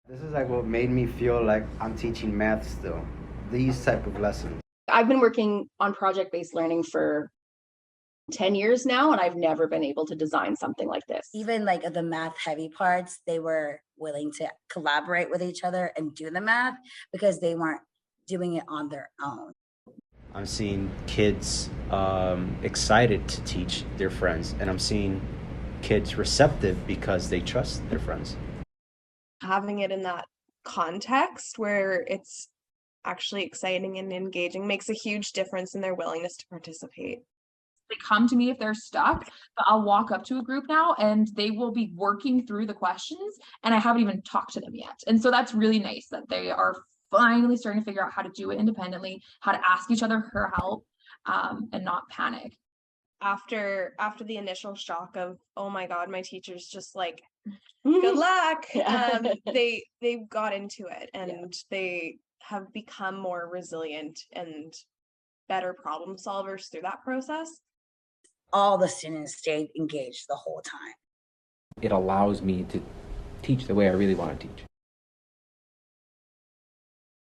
This is like what made me feel like I'm teaching math still. These type of lessons. I've been working on project-based learning for 10 years now, and I've never been able to design something like this. Even like the math heavy parts, they were willing to collaborate with each other and do the math because they weren't doing it on their own. I'm seeing kids excited to teach their friends, and I'm seeing kids receptive because they trust their friends. Having it in that context where it's actually exciting and engaging makes a huge difference in their willingness to participate. They come to me if they're stuck, but I'll walk up to a group now and they will be working through the questions and I haven't even talked to them yet. And so that's really nice that they are finally starting to figure out how to do it independently, how to ask each other for help, and not panic. After the initial shock of, oh my God, my teacher's just like, good luck. They got into it and they have become more resilient and better problem solvers through that process. All the students stayed engaged the whole time. It allows me to teach the way I really want to teach.